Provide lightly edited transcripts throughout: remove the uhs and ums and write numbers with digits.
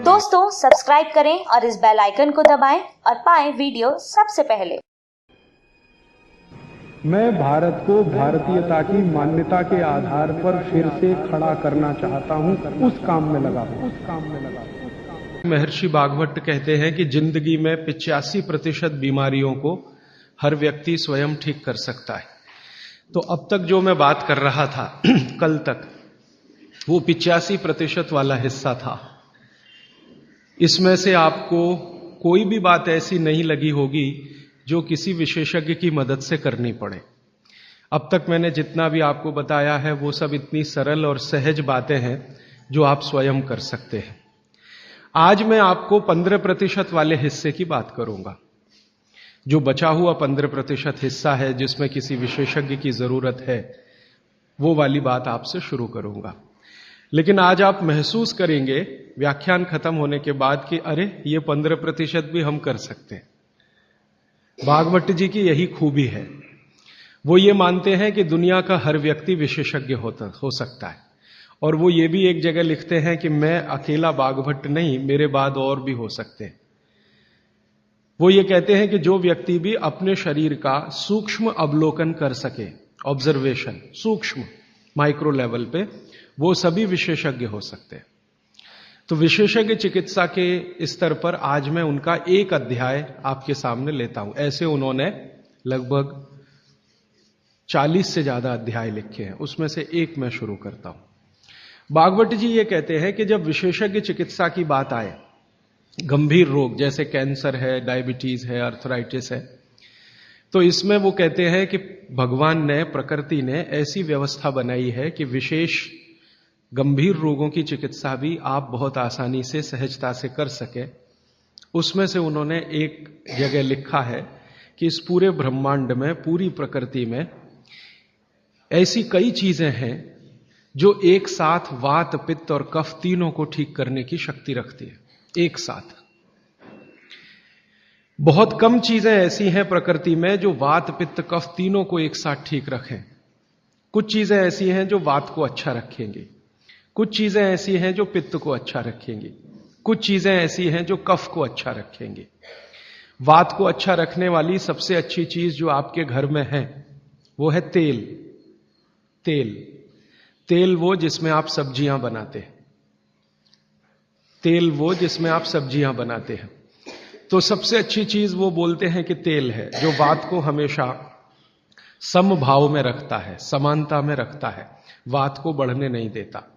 दोस्तों सब्सक्राइब करें और इस बेल आइकन को दबाएं और पाएं वीडियो सबसे पहले। मैं भारत को भारतीयता की मान्यता के आधार पर फिर से खड़ा करना चाहता हूं, उस काम में लगा हूं। महर्षि भागवत कहते हैं कि जिंदगी में 85% बीमारियों को हर व्यक्ति स्वयं ठीक कर सकता है। तो अब तक जो मैं बात कर रहा था कल तक, वो 85% वाला हिस्सा था। इसमें से आपको कोई भी बात ऐसी नहीं लगी होगी जो किसी विशेषज्ञ की मदद से करनी पड़े। अब तक मैंने जितना भी आपको बताया है वो सब इतनी सरल और सहज बातें हैं जो आप स्वयं कर सकते हैं। आज मैं आपको 15% वाले हिस्से की बात करूंगा। जो बचा हुआ 15% हिस्सा है जिसमें किसी विशेषज्ञ की जरूरत है, वो वाली बात आपसे शुरू करूंगा। लेकिन आज आप महसूस करेंगे व्याख्यान खत्म होने के बाद कि अरे ये 15% भी हम कर सकते हैं। भागवत जी की यही खूबी है, वो ये मानते हैं कि दुनिया का हर व्यक्ति विशेषज्ञ हो सकता है। और वो ये भी एक जगह लिखते हैं कि मैं अकेला भागवत नहीं, मेरे बाद और भी हो सकते हैं। वो ये कहते हैं कि जो व्यक्ति भी अपने शरीर का सूक्ष्म अवलोकन कर सके, ऑब्जर्वेशन सूक्ष्म माइक्रो लेवल पे, वो सभी विशेषज्ञ हो सकते हैं। तो विशेषज्ञ चिकित्सा के स्तर पर आज मैं उनका एक अध्याय आपके सामने लेता हूं। ऐसे उन्होंने लगभग 40 से ज्यादा अध्याय लिखे हैं, उसमें से एक मैं शुरू करता हूं। भागवत जी ये कहते हैं कि जब विशेषज्ञ चिकित्सा की बात आए, गंभीर रोग जैसे कैंसर है, डायबिटीज है, अर्थराइटिस है, तो इसमें वो कहते हैं कि भगवान ने, प्रकृति ने ऐसी व्यवस्था बनाई है कि विशेष गंभीर रोगों की चिकित्सा भी आप बहुत आसानी से, सहजता से कर सके। उसमें से उन्होंने एक जगह लिखा है कि इस पूरे ब्रह्मांड में, पूरी प्रकृति में ऐसी कई चीजें हैं जो एक साथ वात, पित्त और कफ तीनों को ठीक करने की शक्ति रखती है, एक साथ। बहुत कम चीजें ऐसी हैं प्रकृति में जो वात, पित्त, कफ तीनों को एक साथ ठीक रखें। कुछ चीजें ऐसी हैं जो वात को अच्छा रखेंगी, कुछ चीजें ऐसी हैं जो पित्त को अच्छा रखेंगी, कुछ चीजें ऐसी हैं जो कफ को अच्छा रखेंगी। वात को अच्छा रखने वाली सबसे अच्छी चीज जो आपके घर में है वो है तेल। तेल तेल वो जिसमें आप सब्जियां बनाते हैं, तेल वो जिसमें आप सब्जियां बनाते हैं। तो सबसे अच्छी चीज वो बोलते हैं कि तेल है, जो वात को हमेशा समभाव में रखता है, समानता में रखता है, वात को बढ़ने नहीं देता।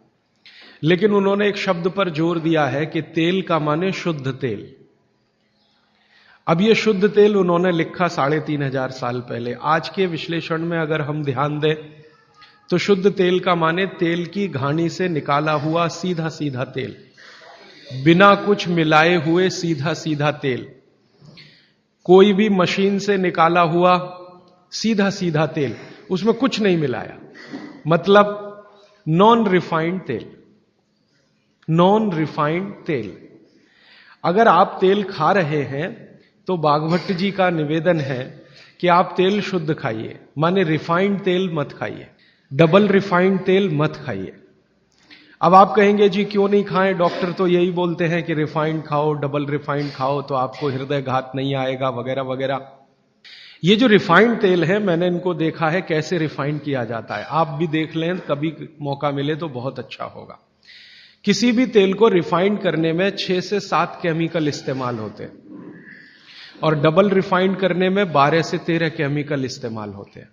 लेकिन उन्होंने एक शब्द पर जोर दिया है कि तेल का माने शुद्ध तेल। अब ये शुद्ध तेल उन्होंने लिखा 3500 साल पहले। आज के विश्लेषण में अगर हम ध्यान दें तो शुद्ध तेल का माने तेल की घानी से निकाला हुआ सीधा सीधा तेल, बिना कुछ मिलाए हुए सीधा सीधा तेल, कोई भी मशीन से निकाला हुआ सीधा सीधा तेल, उसमें कुछ नहीं मिलाया, मतलब नॉन रिफाइंड तेल। नॉन रिफाइंड तेल। अगर आप तेल खा रहे हैं तो भागवत जी का निवेदन है कि आप तेल शुद्ध खाइए, माने रिफाइंड तेल मत खाइए, डबल रिफाइंड तेल मत खाइए। अब आप कहेंगे जी क्यों नहीं खाएं, डॉक्टर तो यही बोलते हैं कि रिफाइंड खाओ, डबल रिफाइंड खाओ तो आपको हृदय घात नहीं आएगा, वगैरह वगैरह। ये जो रिफाइंड तेल है, मैंने इनको देखा है कैसे रिफाइंड किया जाता है। आप भी देख लें, कभी मौका मिले तो बहुत अच्छा होगा। किसी भी तेल को रिफाइंड करने में 6 से 7 केमिकल इस्तेमाल होते हैं और डबल रिफाइंड करने में 12 से 13 केमिकल इस्तेमाल होते हैं।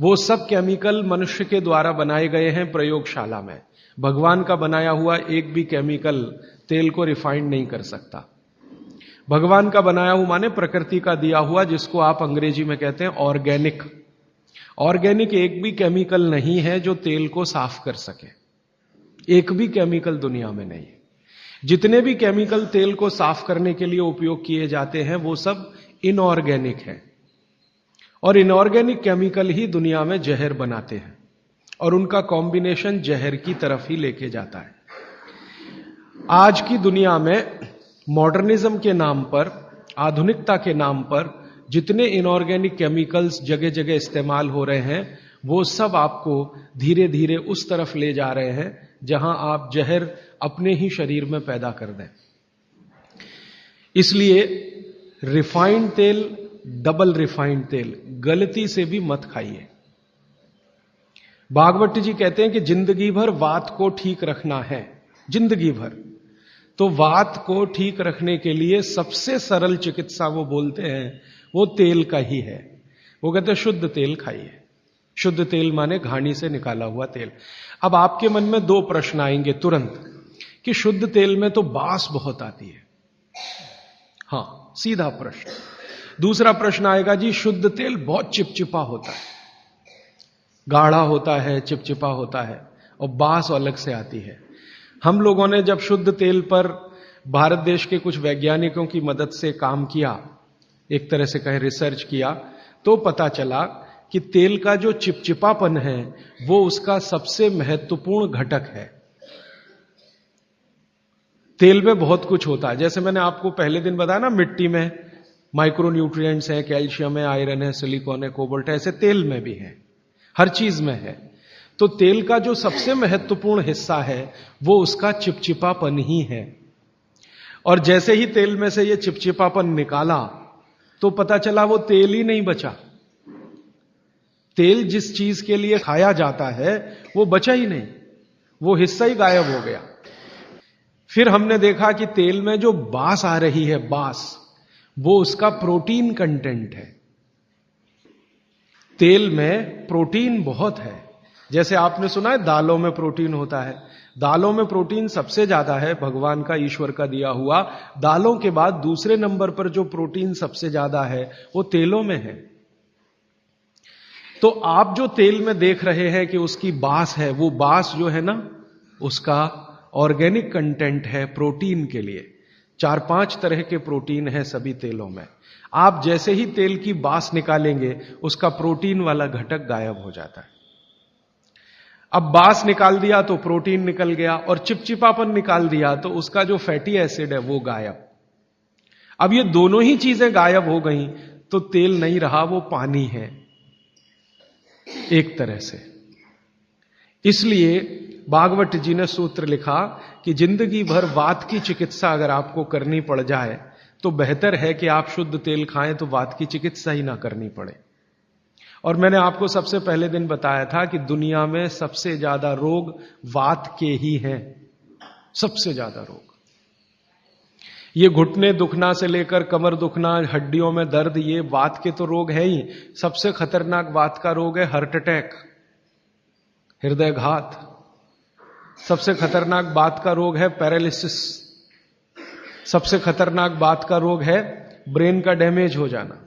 वो सब केमिकल मनुष्य के द्वारा बनाए गए हैं प्रयोगशाला में। भगवान का बनाया हुआ एक भी केमिकल तेल को रिफाइंड नहीं कर सकता। भगवान का बनाया हुआ माने प्रकृति का दिया हुआ, जिसको आप अंग्रेजी में कहते हैं ऑर्गेनिक। ऑर्गेनिक एक भी केमिकल नहीं है जो तेल को साफ कर सके, एक भी केमिकल दुनिया में नहीं है। जितने भी केमिकल तेल को साफ करने के लिए उपयोग किए जाते हैं वो सब इनऑर्गेनिक है, और इनऑर्गेनिक केमिकल ही दुनिया में जहर बनाते हैं और उनका कॉम्बिनेशन जहर की तरफ ही लेके जाता है। आज की दुनिया में मॉडर्निज्म के नाम पर, आधुनिकता के नाम पर जितने इनऑर्गेनिक केमिकल्स जगह जगह इस्तेमाल हो रहे हैं, वो सब आपको धीरे धीरे उस तरफ ले जा रहे हैं जहां आप जहर अपने ही शरीर में पैदा कर दें। इसलिए रिफाइंड तेल, डबल रिफाइंड तेल गलती से भी मत खाइए। भागवत जी कहते हैं कि जिंदगी भर वात को ठीक रखना है, जिंदगी भर। तो वात को ठीक रखने के लिए सबसे सरल चिकित्सा वो बोलते हैं वो तेल का ही है। वो कहते हैं शुद्ध तेल खाइए। शुद्ध तेल माने घानी से निकाला हुआ तेल। अब आपके मन में दो प्रश्न आएंगे तुरंत कि शुद्ध तेल में तो बास बहुत आती है। हां, सीधा प्रश्न। दूसरा प्रश्न आएगा जी शुद्ध तेल बहुत चिपचिपा होता है, गाढ़ा होता है, चिपचिपा होता है और बास अलग से आती है। हम लोगों ने जब शुद्ध तेल पर भारत देश के कुछ वैज्ञानिकों की मदद से काम किया, एक तरह से कहें रिसर्च किया, तो पता चला कि तेल का जो चिपचिपापन है वो उसका सबसे महत्वपूर्ण घटक है। तेल में बहुत कुछ होता है, जैसे मैंने आपको पहले दिन बताया ना, मिट्टी में माइक्रो न्यूट्रिएंट्स है, कैल्शियम है, आयरन है, सिलिकॉन है, कोबाल्ट है, ऐसे तेल में भी है, हर चीज में है। तो तेल का जो सबसे महत्वपूर्ण हिस्सा है वो उसका चिपचिपापन ही है। और जैसे ही तेल में से ये चिपचिपापन निकाला तो पता चला वो तेल ही नहीं बचा। तेल जिस चीज के लिए खाया जाता है वो बचा ही नहीं, वो हिस्सा ही गायब हो गया। फिर हमने देखा कि तेल में जो बास आ रही है, बास, वो उसका प्रोटीन कंटेंट है। तेल में प्रोटीन बहुत है। जैसे आपने सुना है दालों में प्रोटीन होता है, दालों में प्रोटीन सबसे ज्यादा है, भगवान का, ईश्वर का दिया हुआ। दालों के बाद दूसरे नंबर पर जो प्रोटीन सबसे ज्यादा है वो तेलों में है। तो आप जो तेल में देख रहे हैं कि उसकी बास है, वो बास जो है ना, उसका ऑर्गेनिक कंटेंट है प्रोटीन के लिए। 4-5 तरह के प्रोटीन है सभी तेलों में। आप जैसे ही तेल की बास निकालेंगे उसका प्रोटीन वाला घटक गायब हो जाता है। अब बास निकाल दिया तो प्रोटीन निकल गया, और चिपचिपापन निकाल दिया तो उसका जो फैटी एसिड है वो गायब। अब ये दोनों ही चीजें गायब हो गई तो तेल नहीं रहा, वो पानी है एक तरह से। इसलिए भागवत जी ने सूत्र लिखा कि जिंदगी भर वात की चिकित्सा अगर आपको करनी पड़ जाए तो बेहतर है कि आप शुद्ध तेल खाएं तो वात की चिकित्सा ही ना करनी पड़े। और मैंने आपको सबसे पहले दिन बताया था कि दुनिया में सबसे ज्यादा रोग वात के ही हैं, सबसे ज्यादा रोग। ये घुटने दुखना से लेकर कमर दुखना, हड्डियों में दर्द, ये वात के तो रोग है ही। सबसे खतरनाक वात का रोग है हार्ट अटैक, हृदयघात। सबसे खतरनाक बात का रोग है पैरालिसिस। सबसे खतरनाक बात का रोग है ब्रेन का डैमेज हो जाना।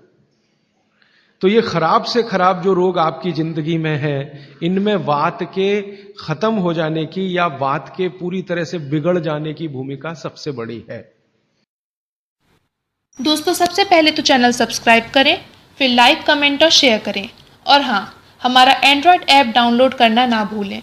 तो ये खराब से खराब जो रोग आपकी जिंदगी में है, इनमें वात के खत्म हो जाने की या वात के पूरी तरह से बिगड़ जाने की भूमिका सबसे बड़ी है। दोस्तों, सबसे पहले तो चैनल सब्सक्राइब करें, फिर लाइक, कमेंट और शेयर करें। और हाँ, हमारा एंड्रॉयड ऐप डाउनलोड करना ना भूलें।